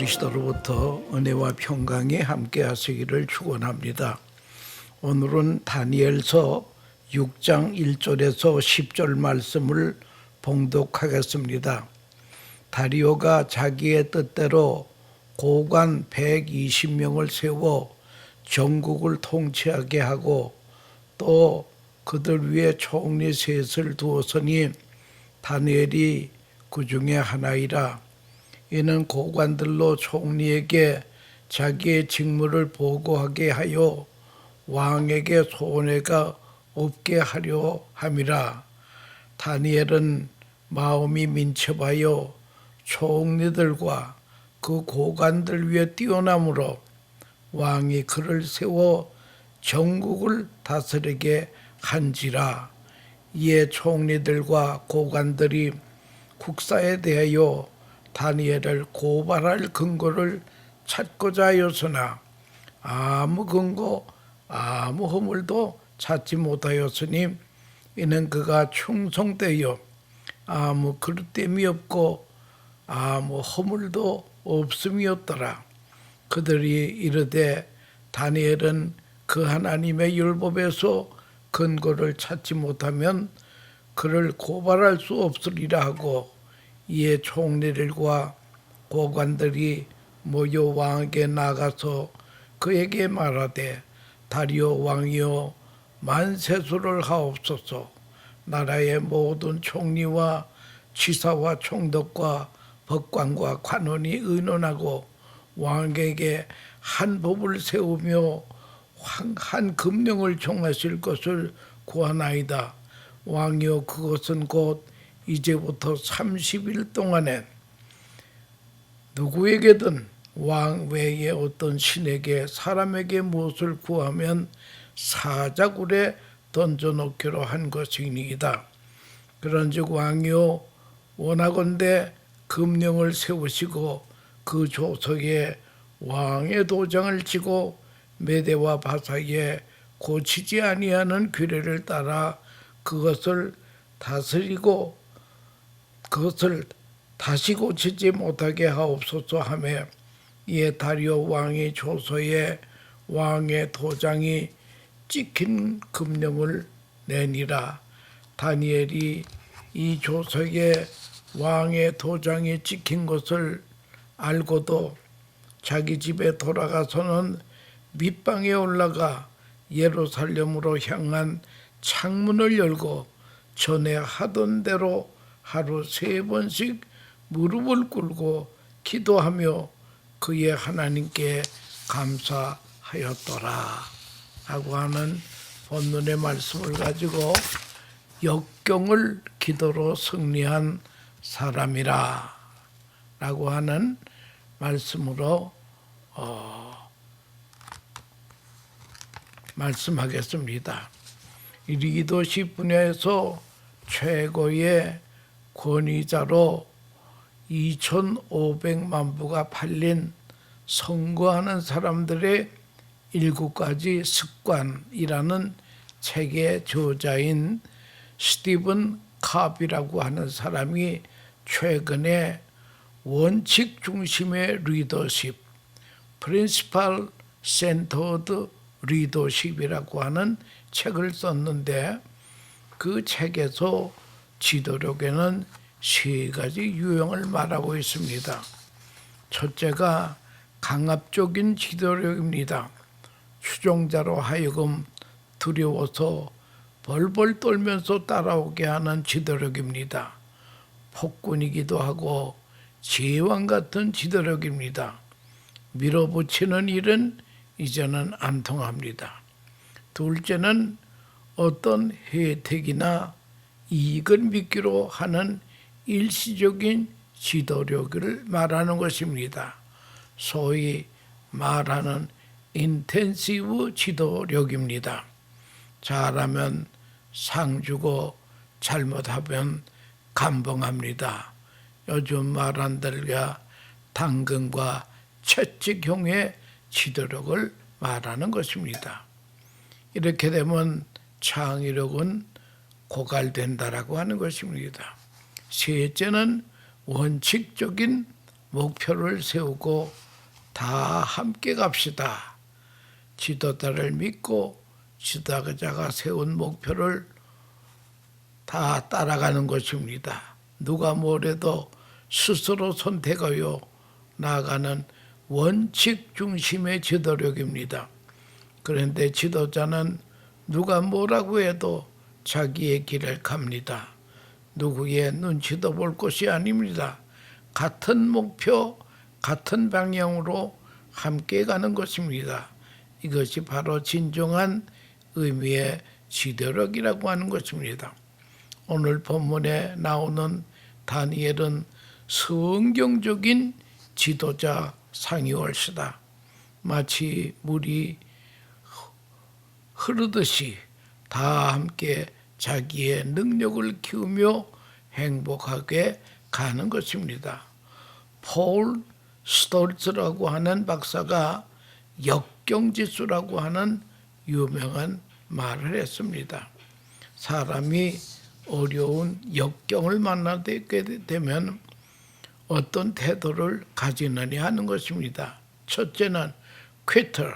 그리스도로부터 은혜와 평강이 함께 하시기를 축원합니다. 오늘은 다니엘서 6장 1절에서 10절 말씀을 봉독하겠습니다. 다리오가 자기의 뜻대로 고관 120명을 세워 전국을 통치하게 하고 또 그들 위에 총리 셋을 두었으니 다니엘이 그 중에 하나이라. 이는 고관들로 총리에게 자기의 직무를 보고하게 하여 왕에게 손해가 없게 하려 함이라. 다니엘은 마음이 민첩하여 총리들과 그 고관들 위에 뛰어남으로 왕이 그를 세워 전국을 다스리게 한지라. 이에 총리들과 고관들이 국사에 대하여 다니엘을 고발할 근거를 찾고자 하였으나 아무 근거 아무 허물도 찾지 못하였으니 이는 그가 충성되어 아무 그릇됨이 없고 아무 허물도 없음이었더라. 그들이 이르되 다니엘은 그 하나님의 율법에서 근거를 찾지 못하면 그를 고발할 수 없으리라 하고, 이에 총리들과 고관들이 모여 왕에게 나가서 그에게 말하되 다리오 왕이여 만세수를 하옵소서. 나라의 모든 총리와 지사와 총독과 법관과 관원이 의논하고 왕에게 한 법을 세우며 한 금령을 정하실 것을 구하나이다. 왕이여 그것은 곧 이제부터 30일 동안에 누구에게든 왕 외에 어떤 신에게 사람에게 무엇을 구하면 사자굴에 던져놓기로 한 것이니이다. 그런즉 왕이여 원하건대 금령을 세우시고 그 조서에 왕의 도장을 치고 메대와 바사에 고치지 아니하는 규례를 따라 그것을 다스리고 그것을 다시 고치지 못하게 하옵소서 하며, 이에 다리오 왕이 조서에 왕의 도장이 찍힌 금령을 내니라. 다니엘이 이 조서에 왕의 도장이 찍힌 것을 알고도 자기 집에 돌아가서는 밑방에 올라가 예루살렘으로 향한 창문을 열고 전에 하던 대로 하루 3번씩 무릎을 꿇고 기도하며 그의 하나님께 감사하였더라 하고 하는 본문의 말씀을 가지고 역경을 기도로 승리한 사람이라 라고 하는 말씀으로 말씀하겠습니다. 이 리더십 분야에서 최고의 권위자로 2,500만 부가 팔린 선거하는 사람들의 7가지 습관이라는 책의 저자인 스티븐 카비라고 하는 사람이 최근에 원칙 중심의 리더십, 프린시팔 센터드 리더십이라고 하는 책을 썼는데, 그 책에서 지도력에는 3가지 유형을 말하고 있습니다. 첫째가 강압적인 지도력입니다. 추종자로 하여금 두려워서 벌벌 떨면서 따라오게 하는 지도력입니다. 폭군이기도 하고 제왕 같은 지도력입니다. 밀어붙이는 일은 이제는 안 통합니다. 둘째는 어떤 혜택이나 이익을 믿기로 하는 일시적인 지도력을 말하는 것입니다. 소위 말하는 인텐시브 지도력입니다. 잘하면 상 주고 잘못하면 감봉합니다. 요즘 말한들과 당근과 채찍형의 지도력을 말하는 것입니다. 이렇게 되면 창의력은 고갈된다라고 하는 것입니다. 셋째는 원칙적인 목표를 세우고 다 함께 갑시다. 지도자를 믿고 지도자가 세운 목표를 다 따라가는 것입니다. 누가 뭐래도 스스로 선택하여 나아가는 원칙 중심의 지도력입니다. 그런데 지도자는 누가 뭐라고 해도 자기의 길을 갑니다. 누구의 눈치도 볼 것이 아닙니다. 같은 목표, 같은 방향으로 함께 가는 것입니다. 이것이 바로 진정한 의미의 지도력이라고 하는 것입니다. 오늘 본문에 나오는 다니엘은 성경적인 지도자 상이올시다. 마치 물이 흐르듯이 다 함께 자기의 능력을 키우며 행복하게 가는 것입니다. 폴 스톨츠라고 하는 박사가 역경지수라고 하는 유명한 말을 했습니다. 사람이 어려운 역경을 만나게 되면 어떤 태도를 가지느냐 하는 것입니다. 첫째는 quitter,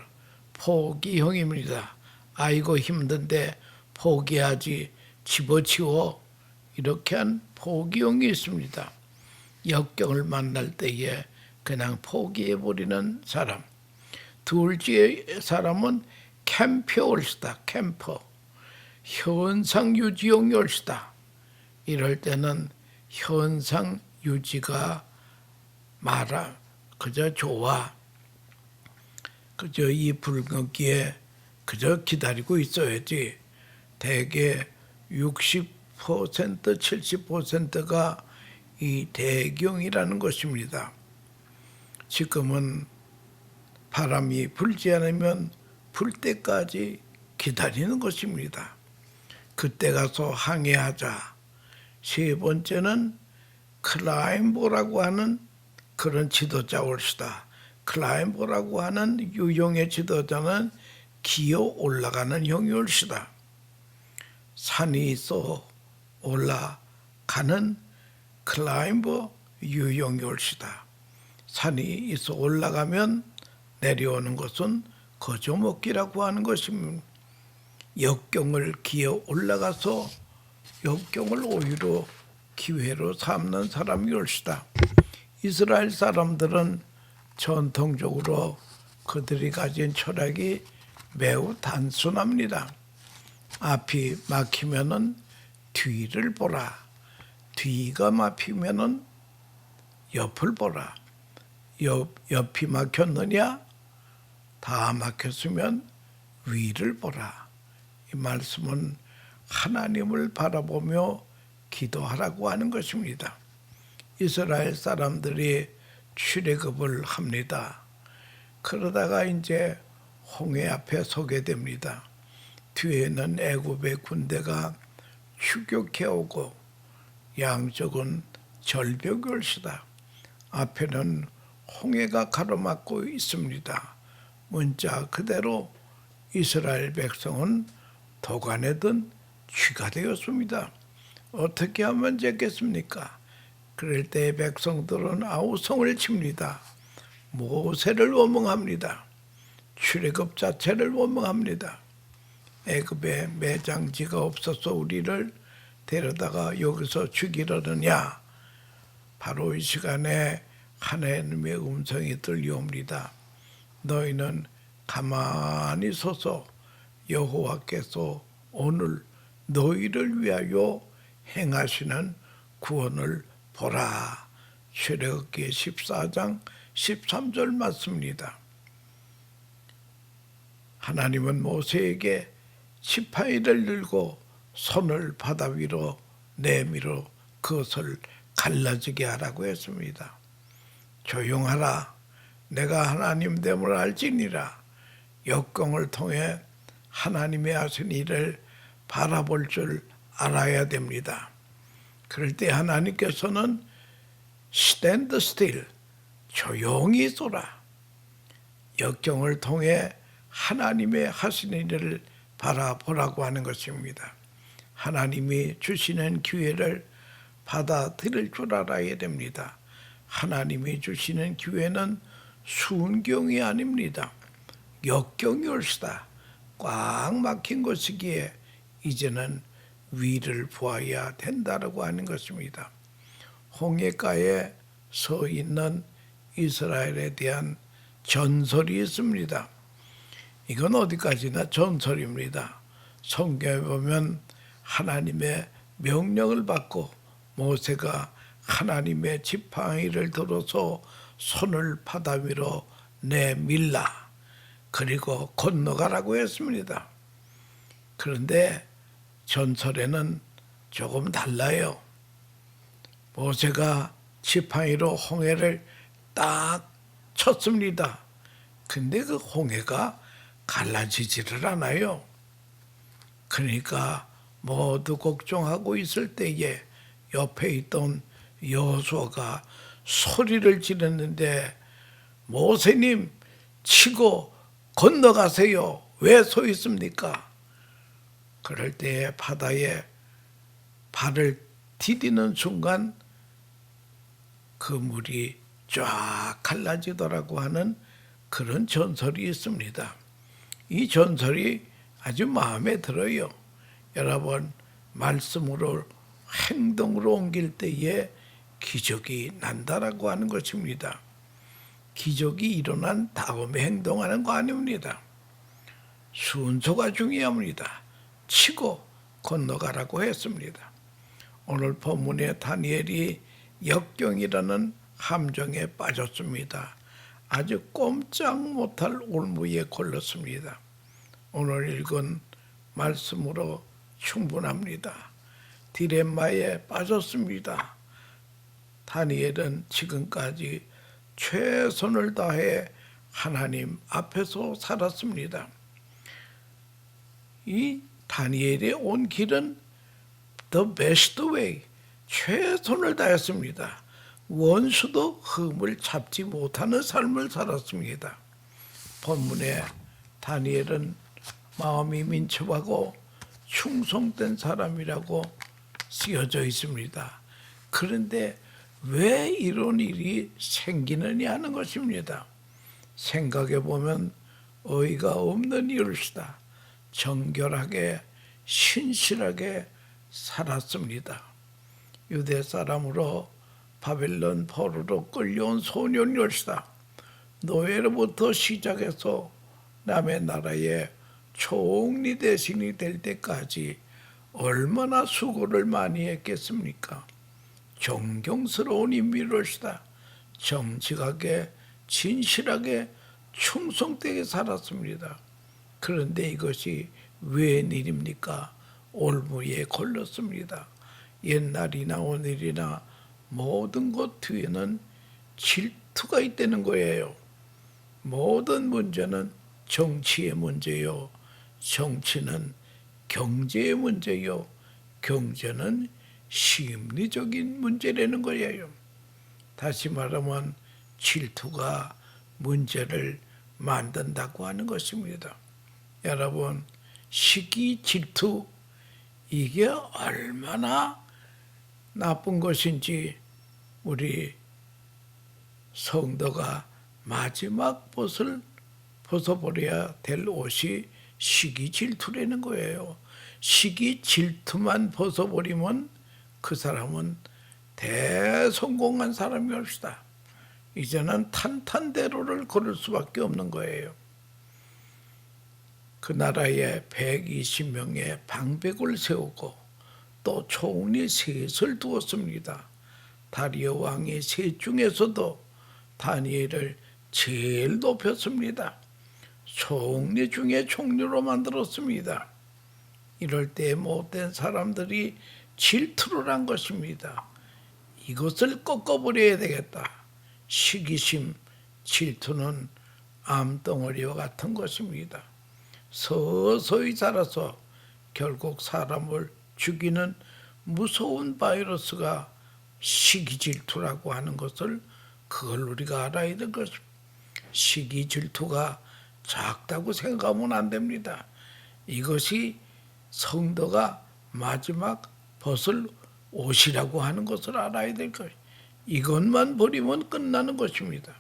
포기형입니다. 아이고 힘든데 포기하지, 집어치워, 이렇게 한 포기형이 있습니다. 역경을 만날 때에 그냥 포기해버리는 사람. 둘째 사람은 캠퍼올시다. 캠퍼. 현상 유지형이 올시다. 이럴 때는 현상 유지가 말아 그저 좋아. 그저 이 불경기에 그저 기다리고 있어야지. 대개 60% 70%가 이 대경이라는 것입니다. 지금은 바람이 불지 않으면 불 때까지 기다리는 것입니다. 그때 가서 항해하자. 세 번째는 클라임버라고 하는 그런 지도자 올시다. 클라임버라고 하는 유형의 지도자는 기어 올라가는 형이 올시다. 산이 있어 올라가는 클라임버 유형이 올시다. 산이 있어 올라가면 내려오는 것은 거저먹기라고 하는 것입니다. 역경을 기어 올라가서 역경을 오히려 기회로 삼는 사람이 올시다. 이스라엘 사람들은 전통적으로 그들이 가진 철학이 매우 단순합니다. 앞이 막히면은 뒤를 보라. 뒤가 막히면은 옆을 보라. 옆이 막혔느냐? 다 막혔으면 위를 보라. 이 말씀은 하나님을 바라보며 기도하라고 하는 것입니다. 이스라엘 사람들이 출애굽을 합니다. 그러다가 이제 홍해 앞에 서게 됩니다. 뒤에는 애굽의 군대가 추격해 오고 양쪽은 절벽이 올시다. 앞에는 홍해가 가로막고 있습니다. 문자 그대로 이스라엘 백성은 도간에 든 쥐가 되었습니다. 어떻게 하면 되겠습니까? 그럴 때 백성들은 아우성을 칩니다. 모세를 원망합니다. 출애굽 자체를 원망합니다. 애굽에 매장지가 없어서 우리를 데려다가 여기서 죽이려느냐. 바로 이 시간에 하나님의 음성이 들려옵니다. 너희는 가만히 서서 여호와께서 오늘 너희를 위하여 행하시는 구원을 보라. 출애굽기 14장 13절 말씀입니다. 하나님은 모세에게 지팡이를 들고 손을 바다 위로 내밀어 그것을 갈라지게 하라고 했습니다. 조용하라. 내가 하나님 됨을 알지니라. 역경을 통해 하나님의 하신 일을 바라볼 줄 알아야 됩니다. 그럴 때 하나님께서는 stand still, 조용히 있어라. 역경을 통해 하나님의 하신 일을 바라보라고 하는 것입니다. 하나님이 주시는 기회를 받아들일 줄 알아야 됩니다. 하나님이 주시는 기회는 순경이 아닙니다. 역경이 올시다. 꽉 막힌 것이기에 이제는 위를 보아야 된다라고 하는 것입니다. 홍해가에 서 있는 이스라엘에 대한 전설이 있습니다. 이건 어디까지나 전설입니다. 성경에 보면 하나님의 명령을 받고 모세가 하나님의 지팡이를 들어서 손을 바다 위로 내밀라 그리고 건너가라고 했습니다. 그런데 전설에는 조금 달라요. 모세가 지팡이로 홍해를 딱 쳤습니다. 근데 그 홍해가 갈라지지를 않아요. 그러니까 모두 걱정하고 있을 때에 옆에 있던 여호수아가 소리를 지르는데 모세님 치고 건너가세요. 왜 서 있습니까? 그럴 때 바다에 발을 디디는 순간 그 물이 쫙 갈라지더라고 하는 그런 전설이 있습니다. 이 전설이 아주 마음에 들어요. 여러분 말씀으로 행동으로 옮길 때에 기적이 난다라고 하는 것입니다. 기적이 일어난 다음에 행동하는 거 아닙니다. 순서가 중요합니다. 치고 건너가라고 했습니다. 오늘 본문에 다니엘이 역경이라는 함정에 빠졌습니다. 아주 꼼짝 못할 올무에 걸렸습니다. 오늘 읽은 말씀으로 충분합니다. 디레마에 빠졌습니다. 다니엘은 지금까지 최선을 다해 하나님 앞에서 살았습니다. 이 다니엘의 온 길은 the best way, 최선을 다했습니다. 원수도 흠을 잡지 못하는 삶을 살았습니다. 본문에 다니엘은 마음이 민첩하고 충성된 사람이라고 쓰여져 있습니다. 그런데 왜 이런 일이 생기느냐 하는 것입니다. 생각해 보면 어이가 없는 일이다. 정결하게 신실하게 살았습니다. 유대 사람으로 바벨론 포로로 끌려온 소년이었다. 노예로부터 시작해서 남의 나라의 총리 대신이 될 때까지 얼마나 수고를 많이 했겠습니까? 존경스러운 인물이었다. 정직하게 진실하게 충성되게 살았습니다. 그런데 이것이 웬일입니까? 올무에 걸렸습니다. 옛날이나 오늘이나 모든 것 뒤에는 질투가 있다는 거예요. 모든 문제는 정치의 문제요. 정치는 경제의 문제요. 경제는 심리적인 문제라는 거예요. 다시 말하면 질투가 문제를 만든다고 하는 것입니다. 여러분, 시기, 질투 이게 얼마나 나쁜 것인지 우리 성도가 마지막 벗을 벗어버려야 될 옷이 시기 질투라는 거예요. 시기 질투만 벗어버리면 그 사람은 대성공한 사람이 없다. 이제는 탄탄대로를 걸을 수밖에 없는 거예요. 그 나라에 120명의 방백을 세우고 또 총리 셋을 두었습니다. 다리오 왕의 셋 중에서도 다니엘을 제일 높였습니다. 총리 중에 총리로 만들었습니다. 이럴 때 못된 사람들이 질투를 한 것입니다. 이것을 꺾어버려야 되겠다. 시기심, 질투는 암덩어리와 같은 것입니다. 서서히 자라서 결국 사람을 죽이는 무서운 바이러스가 시기질투라고 하는 것을 그걸 우리가 알아야 될 것입니다. 시기질투가 작다고 생각하면 안 됩니다. 이것이 성도가 마지막 벗을 옷이라고 하는 것을 알아야 될 것입니다. 이것만 버리면 끝나는 것입니다.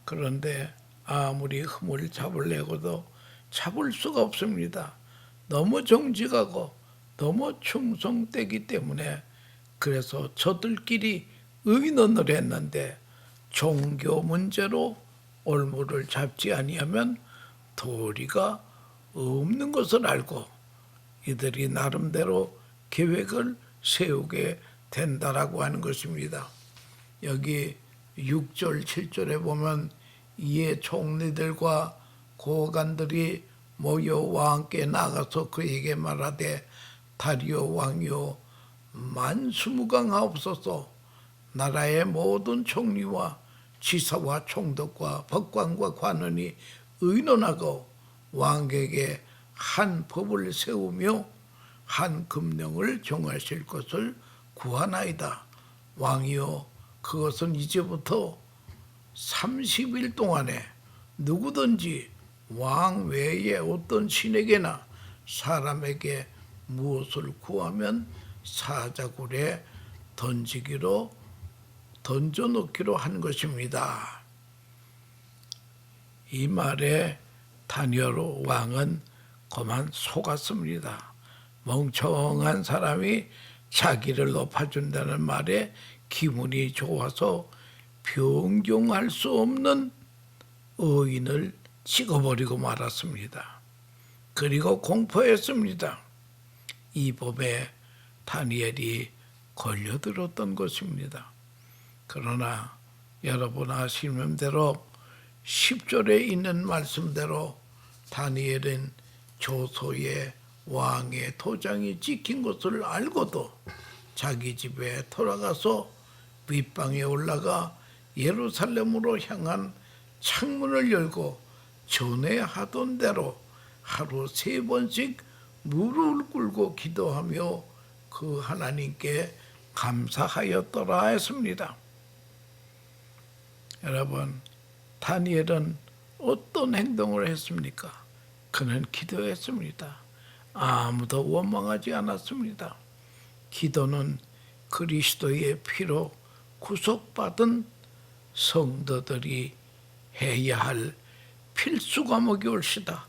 그런데 아무리 흠을 잡으려고도 잡을 수가 없습니다. 너무 정직하고 너무 충성되기 때문에 그래서 저들끼리 의논을 했는데 종교 문제로 올무를 잡지 아니하면 도리가 없는 것을 알고 이들이 나름대로 계획을 세우게 된다라고 하는 것입니다. 여기 6절, 7절에 보면 이에 총리들과 고관들이 모여 왕과 함께 나가서 그에게 말하되 다리오 왕이요 만수무강하옵소서. 나라의 모든 총리와 지사와 총독과 법관과 관원이 의논하고 왕에게 한 법을 세우며 한 금령을 정하실 것을 구하나이다. 왕이여 그것은 이제부터 30일 동안에 누구든지 왕 외에 어떤 신에게나 사람에게 무엇을 구하면 사자굴에 던져놓기로 한 것입니다. 이 말에 다니엘 왕은 그만 속았습니다. 멍청한 사람이 자기를 높아준다는 말에 기분이 좋아서 변경할 수 없는 의인을 찍어버리고 말았습니다. 그리고 공포했습니다. 이 법에 다니엘이 걸려들었던 것입니다. 그러나 여러분 아시는 대로 10절에 있는 말씀대로 다니엘은 조소의 왕의 도장이 찍힌 것을 알고도 자기 집에 돌아가서 윗방에 올라가 예루살렘으로 향한 창문을 열고 전에 하던 대로 하루 3번씩 무릎을 꿇고 기도하며 그 하나님께 감사하였더라 했습니다. 여러분, 다니엘은 어떤 행동을 했습니까? 그는 기도했습니다. 아무도 원망하지 않았습니다. 기도는 그리스도의 피로 구속받은 성도들이 해야 할 필수 과목이 올시다.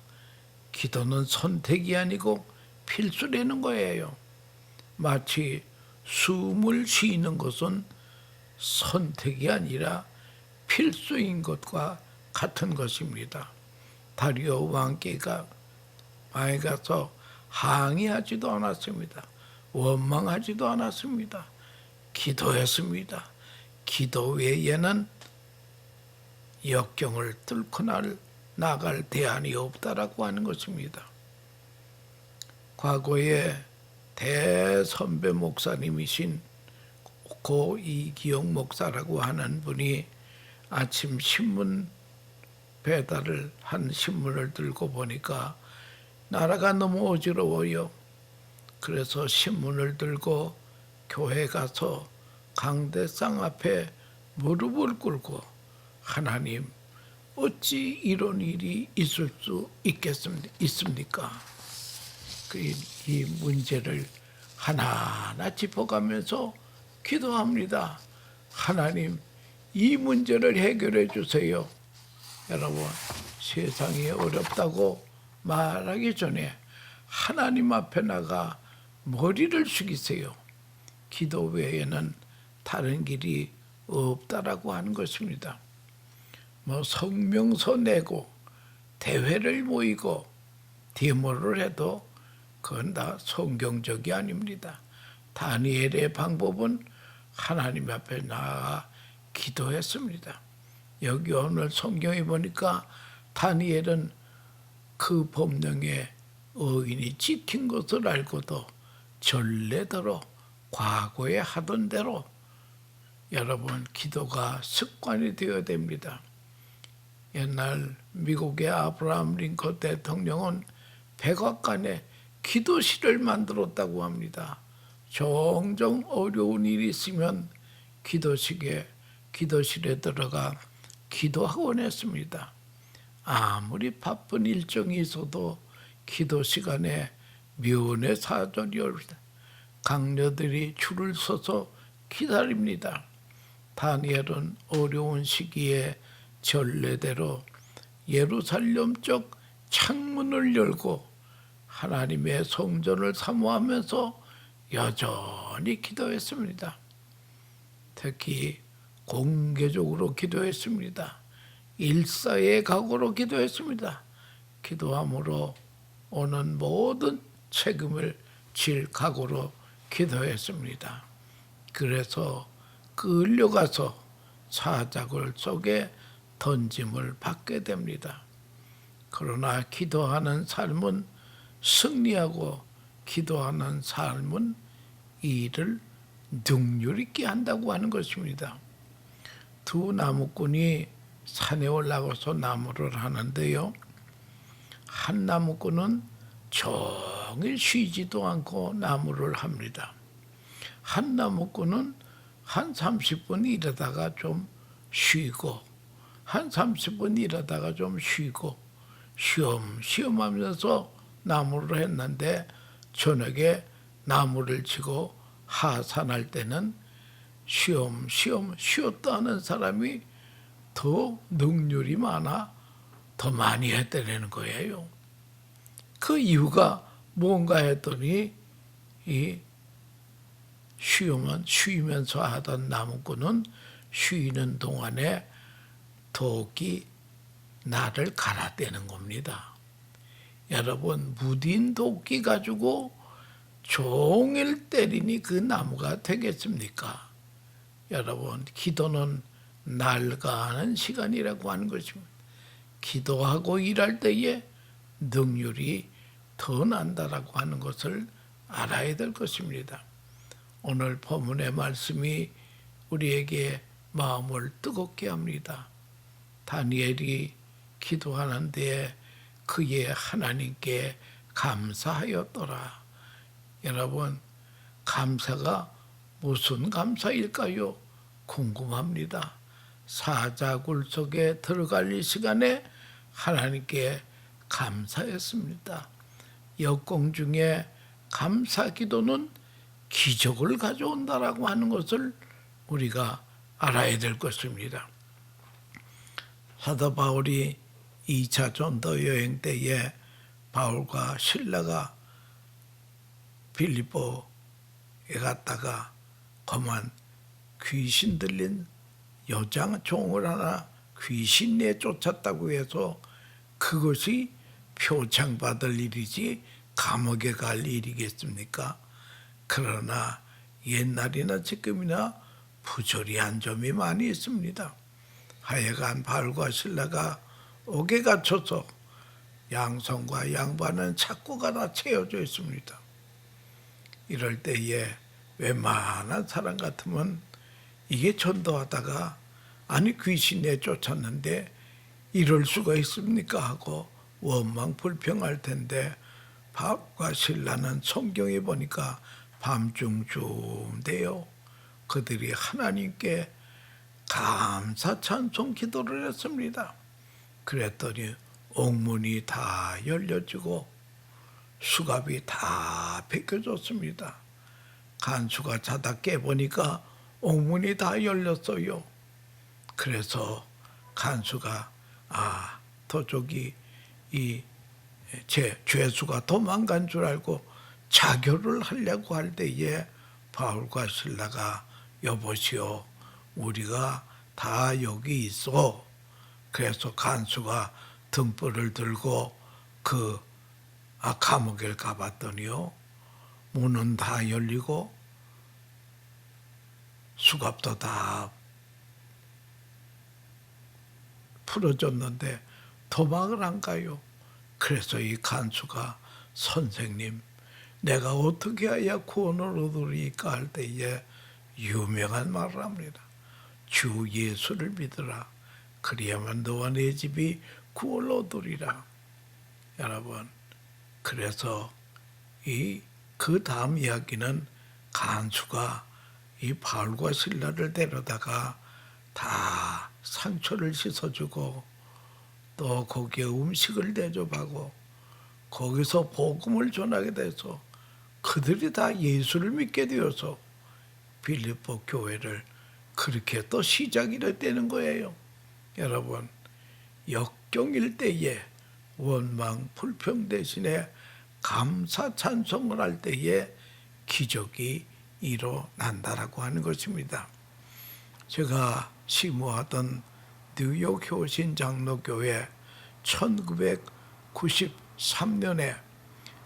기도는 선택이 아니고 필수라는 거예요. 마치 숨을 쉬는 것은 선택이 아니라 필수인 것과 같은 것입니다. 다리오 왕께가 마에 가서 항의하지도 않았습니다. 원망하지도 않았습니다. 기도했습니다. 기도 외에는 역경을 뚫고 나갈 대안이 없다라고 하는 것입니다. 과거에 대선배 목사님이신 고 이기영 목사라고 하는 분이 아침 신문 배달을 한 신문을 들고 보니까 나라가 너무 어지러워요. 그래서 신문을 들고 교회 가서 강대상 앞에 무릎을 꿇고 하나님 어찌 이런 일이 있을 수 있습니까? 이 문제를 하나하나 짚어가면서 기도합니다. 하나님 이 문제를 해결해 주세요. 여러분 세상이 어렵다고 말하기 전에 하나님 앞에 나가 머리를 숙이세요. 기도 외에는 다른 길이 없다라고 하는 것입니다. 성명서 내고 대회를 모이고 데모를 해도 그건 다 성경적이 아닙니다. 다니엘의 방법은 하나님 앞에 나아가 기도했습니다. 여기 오늘 성경에 보니까 다니엘은 그 법령에 의인이 지킨 것을 알고도 전례대로 과거에 하던 대로 여러분 기도가 습관이 되어야 됩니다. 옛날 미국의 아브라함 링컨 대통령은 백악관에 기도실을 만들었다고 합니다. 종종 어려운 일이 있으면 기도실에 들어가 기도하곤 했습니다. 아무리 바쁜 일정이 있어도 기도 시간에 면회 사절이 옵니다. 강녀들이 줄을 서서 기다립니다. 다니엘은 어려운 시기에 전례대로 예루살렘 쪽 창문을 열고 하나님의 성전을 사모하면서 여전히 기도했습니다. 특히 공개적으로 기도했습니다. 일사의 각오로 기도했습니다. 기도함으로 오는 모든 책임을 질 각오로 기도했습니다. 그래서 끌려가서 사자굴 속에 던짐을 받게 됩니다. 그러나 기도하는 삶은 승리하고 기도하는 삶은 일을 능률 있게 한다고 하는 것입니다. 두 나무꾼이 산에 올라가서 나무를 하는데요. 한 나무꾼은 종일 쉬지도 않고 나무를 합니다. 한 나무꾼은 한 30분 일하다가 좀 쉬고 한 30분 일하다가 좀 쉬고 쉬엄쉬엄 하면서 나무를 했는데 저녁에 나무를 치고 하산할 때는 쉬엄쉬엄 쉬었다 하는 사람이 더 능률이 많아 더 많이 했다는 거예요. 그 이유가 뭔가 했더니 이 쉬면서 하던 나무꾼은 쉬는 동안에 독이 나를 갈아대는 겁니다. 여러분, 무딘 도끼 가지고 종일 때리니 그 나무가 되겠습니까? 여러분, 기도는 낡아가는 시간이라고 하는 것입니다. 기도하고 일할 때에 능률이 더 난다라고 하는 것을 알아야 될 것입니다. 오늘 본문의 말씀이 우리에게 마음을 뜨겁게 합니다. 다니엘이 기도하는 데에 그의 하나님께 감사하였더라. 여러분, 감사가 무슨 감사일까요? 궁금합니다. 사자굴 속에 들어갈 이 시간에 하나님께 감사했습니다. 역공 중에 감사 기도는 기적을 가져온다라고 하는 것을 우리가 알아야 될 것입니다. 사도 바울이 2차 전도 여행 때에 바울과 실라가 빌립보에 갔다가 그만 귀신 들린 여장 종을 하나 귀신에 쫓았다고 해서 그것이 표창받을 일이지 감옥에 갈 일이겠습니까? 그러나 옛날이나 지금이나 부조리한 점이 많이 있습니다. 하여간 바울과 실라가 옥에 갇혀서 양손과 양반은 착고가 다 채워져 있습니다. 이럴 때에 웬만한 사람 같으면 이게 전도하다가 아니 귀신에 쫓았는데 이럴 수가 있습니까 하고 원망 불평할 텐데 바울과 실라는 성경에 보니까 밤중쯤 되어 그들이 하나님께 감사 찬송 기도를 했습니다. 그랬더니 옥문이 다 열려지고 수갑이 다 벗겨졌습니다. 간수가 자다 깨보니까 옥문이 다 열렸어요. 그래서 간수가 도적이 이 죄수가 도망간 줄 알고 자교를 하려고 할 때에 바울과 실라가 여보시오, 우리가 다 여기 있어. 그래서 간수가 등불을 들고 감옥에 가봤더니요, 문은 다 열리고 수갑도 다 풀어졌는데 도망을 안 가요. 그래서 이 간수가 선생님, 내가 어떻게 해야 구원을 얻으리까 할 때에 유명한 말을 합니다. 주 예수를 믿으라. 그리야만 너와 내 집이 구원을 얻으리라. 여러분, 그래서 그 다음 이야기는 간수가 이 바울과 실라를 데려다가 다 상처를 씻어주고 또 거기에 음식을 대접하고 거기서 복음을 전하게 돼서 그들이 다 예수를 믿게 되어서 빌립보 교회를 그렇게 또 시작이 되는 거예요. 여러분, 역경일 때에 원망 불평 대신에 감사 찬송을 할 때에 기적이 일어난다라고 하는 것입니다. 제가 시무하던 뉴욕 효신 장로교회 1993년에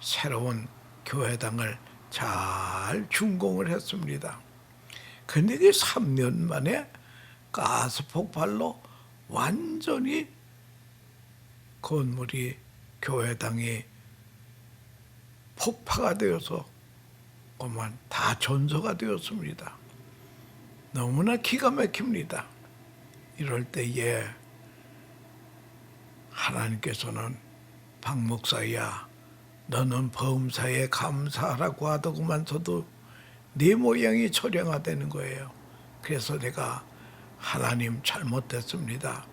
새로운 교회당을 잘 준공을 했습니다. 근데 그 3년 만에 가스 폭발로 완전히 건물이 교회당이 폭파가 되어서 그만 다 전소가 되었습니다. 너무나 기가 막힙니다. 이럴 때에 하나님께서는 박 목사야, 너는 범사에 감사하라고 하더구만서도 네 모양이 초량화되는 거예요. 그래서 내가 하나님 잘못됐습니다.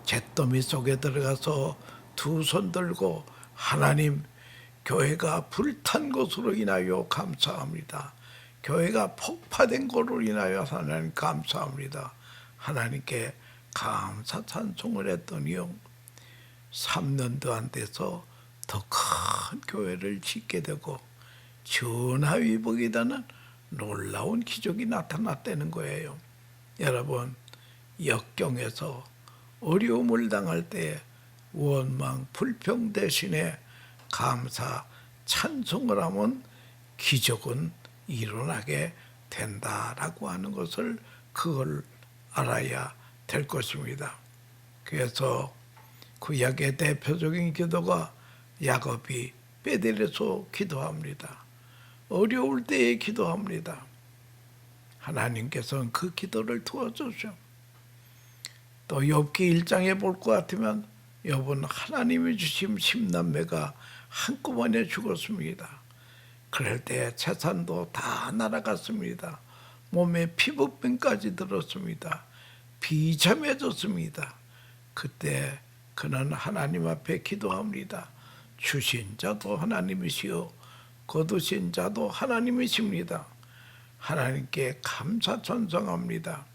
잿더미 속에 들어가서 두 손 들고 하나님, 교회가 불탄 것으로 인하여 감사합니다. 교회가 폭파된 것으로 인하여 하나님 감사합니다. 하나님께 감사 찬송을 했더니요, 3년도 안 돼서 더 큰 교회를 짓게 되고 전화위복이라는 놀라운 기적이 나타났다는 거예요. 여러분, 역경에서 어려움을 당할 때 원망 불평 대신에 감사 찬송을 하면 기적은 일어나게 된다라고 하는 것을 그걸 알아야 될 것입니다. 그래서 구약의 대표적인 기도가 야곱이 베델에서 기도합니다. 어려울 때에 기도합니다. 하나님께서는 그 기도를 도와주죠. 또 욥기 1장에 볼 것 같으면 욥은 하나님이 주신 10남매가 한꺼번에 죽었습니다. 그럴 때 재산도 다 날아갔습니다. 몸에 피부병까지 들었습니다. 비참해졌습니다. 그때 그는 하나님 앞에 기도합니다. 주신 자도 하나님이시요 거두신 자도 하나님이십니다. 하나님께 감사 전송합니다.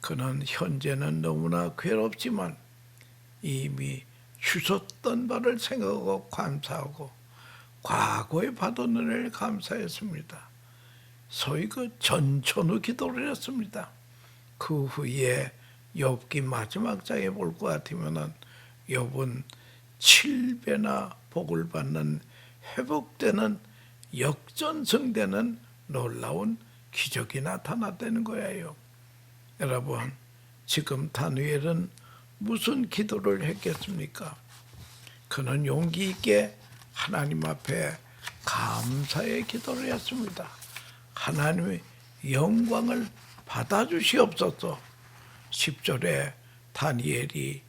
그는 현재는 너무나 괴롭지만 이미 주셨던 바를 생각하고 감사하고 과거에 받은 은혜를 감사했습니다. 소위 그 전천후 기도를 했습니다. 그 후에 욥기 마지막 장에 볼 것 같으면은 욥은 7배나 복을 받는 회복되는 역전승되는 놀라운 기적이 나타났다는 거예요. 여러분, 지금 다니엘은 무슨 기도를 했겠습니까? 그는 용기 있게 하나님 앞에 감사의 기도를 했습니다. 하나님의 영광을 받아주시옵소서. 10절에 다니엘이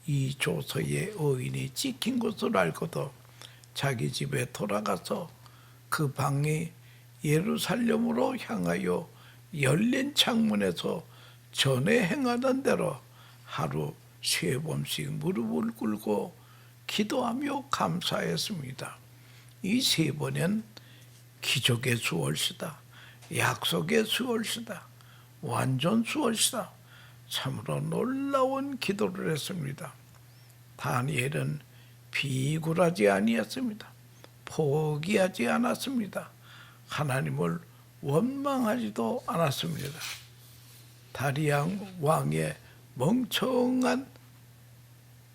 이 조서의 의인이 찍힌 것을 알고도 자기 집에 돌아가서 그 방이 예루살렘으로 향하여 열린 창문에서 전에 행하던 대로 하루 3번씩 무릎을 꿇고 기도하며 감사했습니다. 이 3번은 기적의 수월시다, 약속의 수월시다, 완전 수월시다. 참으로 놀라운 기도를 했습니다. 다니엘은 비굴하지 아니했습니다. 포기하지 않았습니다. 하나님을 원망하지도 않았습니다. 다리양 왕의 멍청한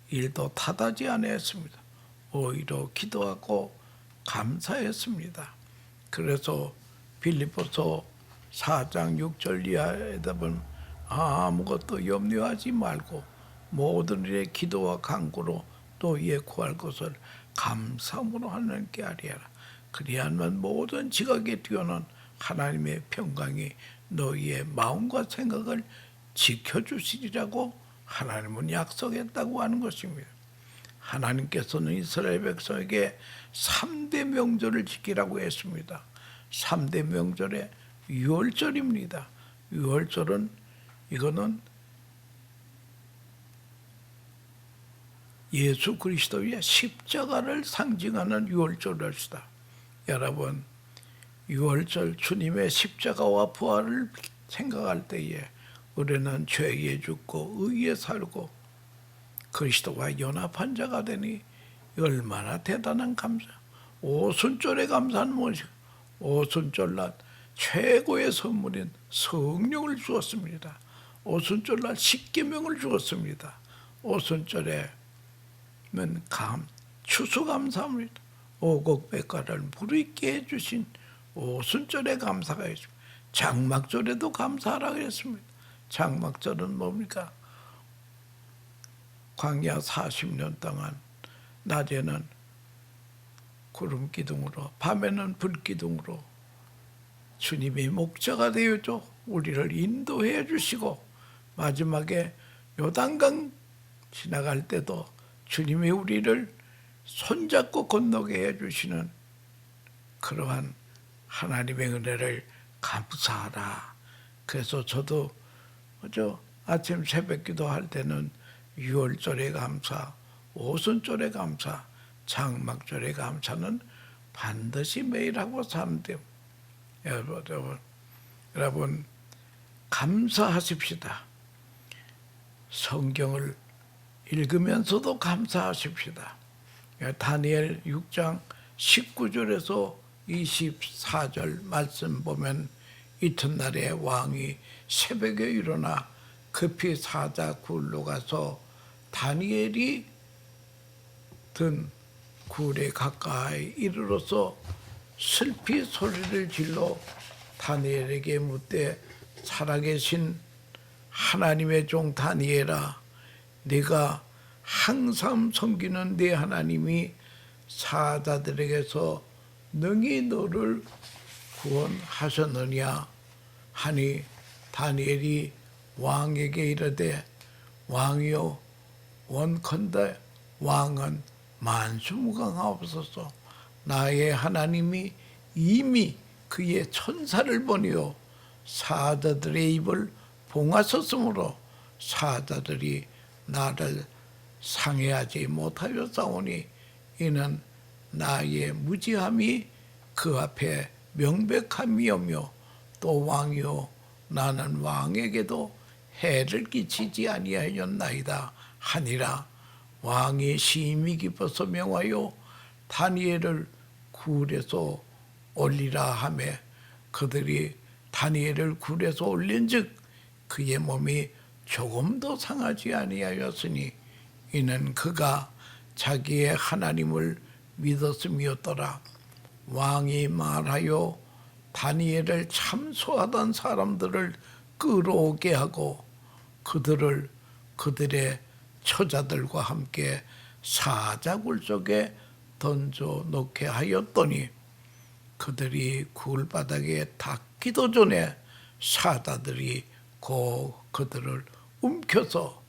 일도 탓하지 않았습니다. 오히려 기도하고 감사했습니다. 그래서 빌립보서 4장 6절 이하에다 보면 아무것도 염려하지 말고 모든 일에 기도와 간구로 너희의 구할 것을 감사함으로 하나님께 아뢰라. 그리하면 모든 지각에 뛰어난 하나님의 평강이 너희의 마음과 생각을 지켜주시리라고 하나님은 약속했다고 하는 것입니다. 하나님께서는 이스라엘 백성에게 3대 명절을 지키라고 했습니다. 3대 명절의 유월절입니다. 유월절은 이거는 예수 그리스도의 십자가를 상징하는 유월절이다. 여러분, 유월절 주님의 십자가와 부활을 생각할 때에 우리는 죄에 죽고 의에 살고 그리스도와 연합한 자가 되니 얼마나 대단한 감사. 오순절의 감사는 무엇이고 오순절날 최고의 선물인 성령을 주었습니다. 오순절날 십계명을 주었습니다. 오순절에는 추수감사합니다. 오곡백과를 무르익게 해주신 오순절에 감사가 있습니다. 장막절에도 감사하라고 했습니다. 장막절은 뭡니까? 광야 40년 동안 낮에는 구름 기둥으로 밤에는 불 기둥으로 주님이 목자가 되어줘 우리를 인도해 주시고 마지막에 요단강 지나갈 때도 주님이 우리를 손잡고 건너게 해주시는 그러한 하나님의 은혜를 감사하라. 그래서 저도 아침 새벽 기도할 때는 유월절의 감사, 오순절의 감사, 장막절의 감사는 반드시 매일 하고 사는데 여러분 감사하십시다. 성경을 읽으면서도 감사하십시다. 다니엘 6장 19절에서 24절 말씀 보면 이튿날에 왕이 새벽에 일어나 급히 사자 굴로 가서 다니엘이 든 굴에 가까이 이르러서 슬피 소리를 질러 다니엘에게 묻되 살아계신 하나님의 종 다니엘아, 네가 항상 섬기는 네 하나님이 사자들에게서 능히 너를 구원하셨느냐 하니 다니엘이 왕에게 이르되 왕이여 원컨대 왕은 만수무강하옵소서. 나의 하나님이 이미 그의 천사를 보내어 사자들의 입을 봉하셨으므로 사자들이 나를 상해하지 못하여 싸우니 이는 나의 무지함이 그 앞에 명백함이오며 또 왕이요 나는 왕에게도 해를 끼치지 아니하였나이다 하니라. 왕이 심히 기뻐서 명하여 다니엘을 굴에서 올리라 하매 그들이 다니엘을 굴에서 올린즉 그의 몸이 조금도 상하지 아니하였으니 이는 그가 자기의 하나님을 믿었음이었더라. 왕이 말하여 다니엘을 참소하던 사람들을 끌어오게 하고 그들을 그들의 처자들과 함께 사자굴 속에 던져 놓게 하였더니 그들이 굴 바닥에 닿기도 전에 사자들이 그들을 움켜서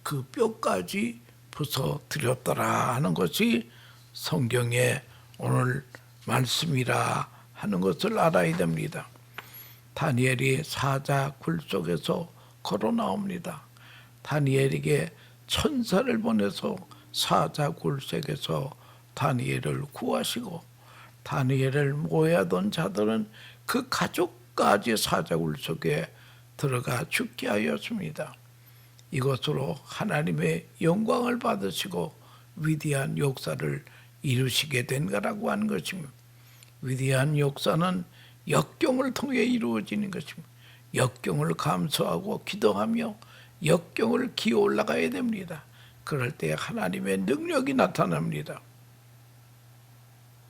그 뼈까지 부숴뜨렸더라 하는 것이 성경의 오늘 말씀이라 하는 것을 알아야 됩니다. 다니엘이 사자 굴 속에서 걸어 나옵니다. 다니엘에게 천사를 보내서 사자 굴 속에서 다니엘을 구하시고 다니엘을 모아둔 자들은 그 가족까지 사자 굴 속에 들어가 죽게 하였습니다. 이것으로 하나님의 영광을 받으시고 위대한 역사를 이루시게 된 거라고 하는 것입니다. 위대한 역사는 역경을 통해 이루어지는 것입니다. 역경을 감수하고 기도하며 역경을 기어 올라가야 됩니다. 그럴 때 하나님의 능력이 나타납니다.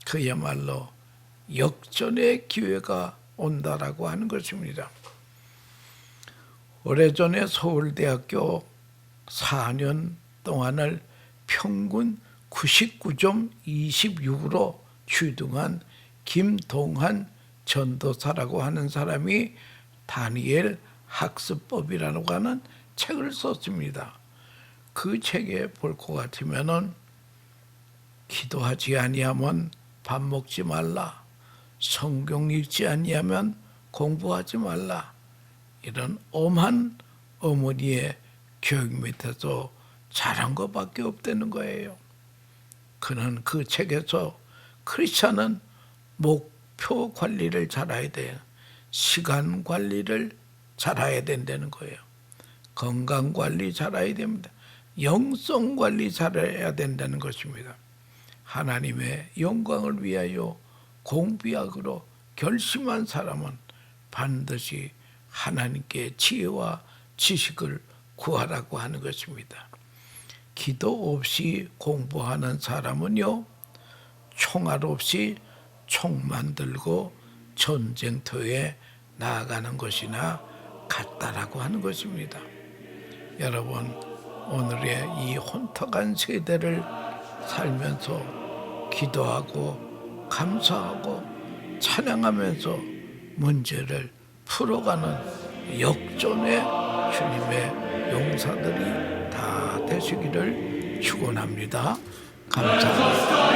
그야말로 역전의 기회가 온다라고 하는 것입니다. 오래전에 서울대학교 4년 동안을 평균 99.26으로 취등한 김동한 전도사라고 하는 사람이 다니엘 학습법이라고 하는 책을 썼습니다. 그 책에 볼 것 같으면은 기도하지 아니하면 밥 먹지 말라, 성경 읽지 아니하면 공부하지 말라, 이런 엄한 어머니의 교육 밑에서 자란 것밖에 없다는 거예요. 그는 그 책에서 크리스찬은 표 관리를 잘해야 돼요. 시간 관리를 잘해야 된다는 거예요. 건강 관리 잘해야 됩니다. 영성 관리 잘해야 된다는 것입니다. 하나님의 영광을 위하여 공비학으로 결심한 사람은 반드시 하나님께 지혜와 지식을 구하라고 하는 것입니다. 기도 없이 공부하는 사람은요, 총알 없이 총만 들고 전쟁터에 나아가는 것이나 같다라고 하는 것입니다. 여러분, 오늘의 이 혼탁한 세대를 살면서 기도하고 감사하고 찬양하면서 문제를 풀어가는 역전의 주님의 용사들이 다 되시기를 축원합니다. 감사합니다.